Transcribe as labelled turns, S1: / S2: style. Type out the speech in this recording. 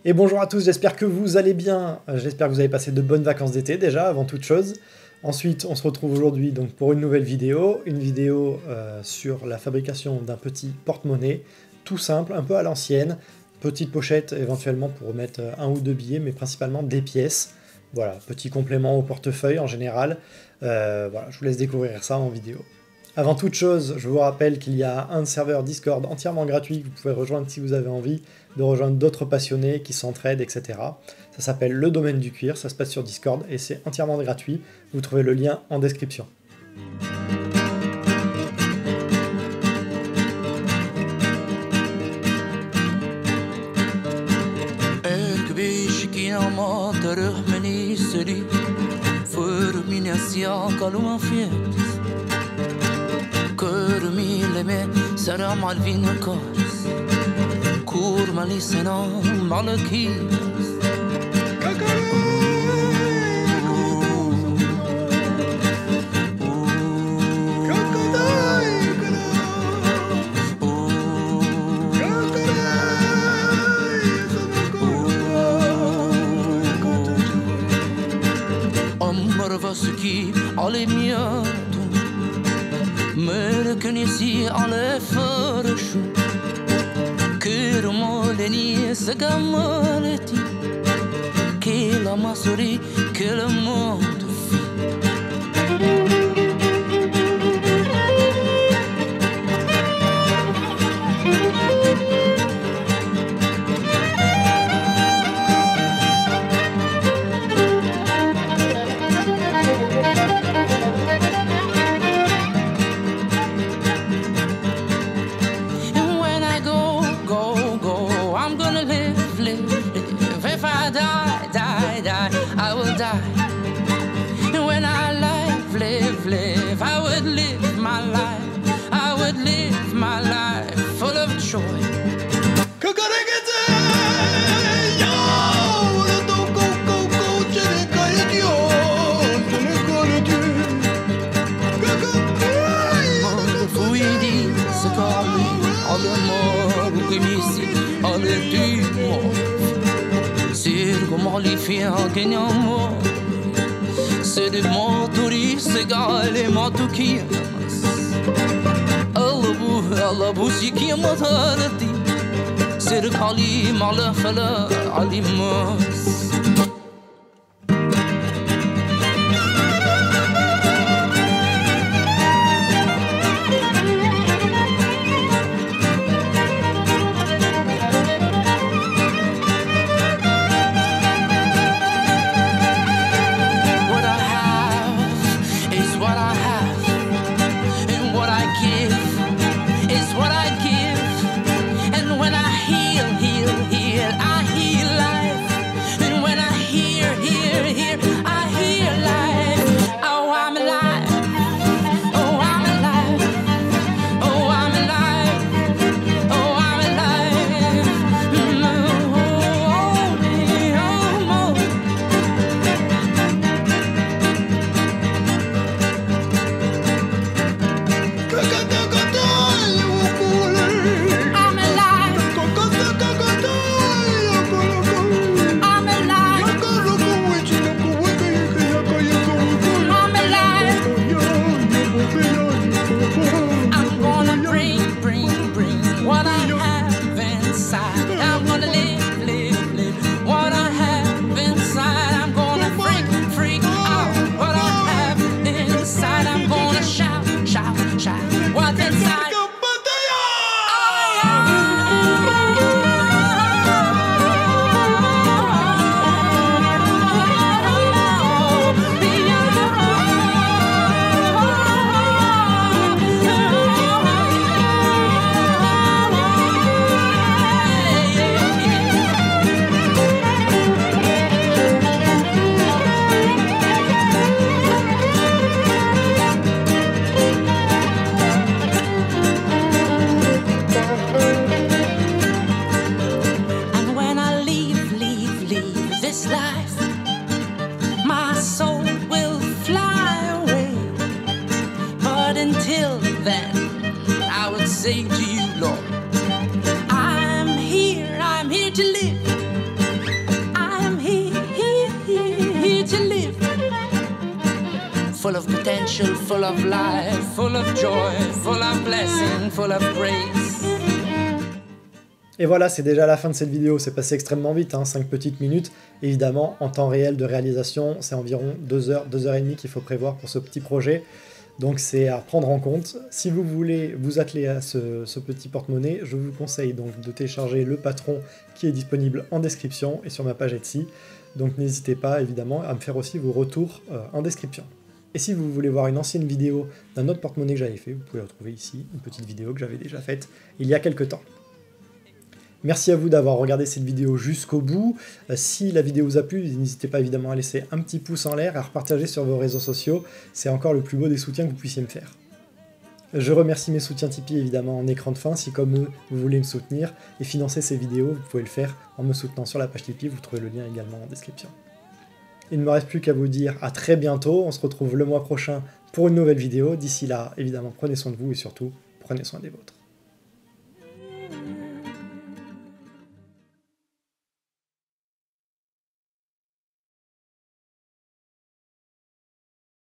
S1: Et bonjour à tous, j'espère que vous allez bien, j'espère que vous avez passé de bonnes vacances d'été déjà, avant toute chose. Ensuite, on se retrouve aujourd'hui donc pour une nouvelle vidéo, sur la fabrication d'un petit porte-monnaie, tout simple, un peu à l'ancienne, petite pochette éventuellement pour mettre un ou deux billets, mais principalement des pièces. Voilà, petit complément au portefeuille en général. Voilà, je vous laisse découvrir ça en vidéo. Avant toute chose, je vous rappelle qu'il y a un serveur Discord entièrement gratuit que vous pouvez rejoindre si vous avez envie de rejoindre d'autres passionnés qui s'entraident, etc. Ça s'appelle le domaine du cuir, ça se passe sur Discord et c'est entièrement gratuit. Vous trouvez le lien en description.
S2: سلام على الفينكاس كورما لي سلام على الكياس أمر فاسكي على مياتو مركنيسي على فرشو كرمالني سقمالتي كلا مصري كلا موتفي I will die. When I live, I would live my life. I would live my life full of joy. Li fia che niamo se de motori se gale motokias Allah bu sikiya matarati ser kali mala fala alimas say to you, Lord, I'm here to live. full of potential, full of life, full of joy, full of blessing, full of grace.
S1: Et voilà, c'est déjà la fin de cette vidéo, c'est passé extrêmement vite, 5 petites minutes. Évidemment, en temps réel de réalisation, c'est environ 2 heures, 2 heures et demie qu'il faut prévoir pour ce petit projet. Donc c'est à prendre en compte. Si vous voulez vous atteler à ce petit porte-monnaie, je vous conseille donc de télécharger le patron qui est disponible en description et sur ma page Etsy. Donc n'hésitez pas évidemment à me faire aussi vos retours en description. Et si vous voulez voir une ancienne vidéo d'un autre porte-monnaie que j'avais fait, vous pouvez retrouver ici une petite vidéo que j'avais déjà faite il y a quelques temps. Merci à vous d'avoir regardé cette vidéo jusqu'au bout. Si la vidéo vous a plu, n'hésitez pas évidemment à laisser un petit pouce en l'air, à repartager sur vos réseaux sociaux. C'est encore le plus beau des soutiens que vous puissiez me faire. Je remercie mes soutiens Tipeee évidemment en écran de fin. Si comme eux, vous voulez me soutenir et financer ces vidéos, vous pouvez le faire en me soutenant sur la page Tipeee. Vous trouvez le lien également en description. Il ne me reste plus qu'à vous dire à très bientôt. On se retrouve le mois prochain pour une nouvelle vidéo. D'ici là, évidemment, prenez soin de vous et surtout, prenez soin des vôtres.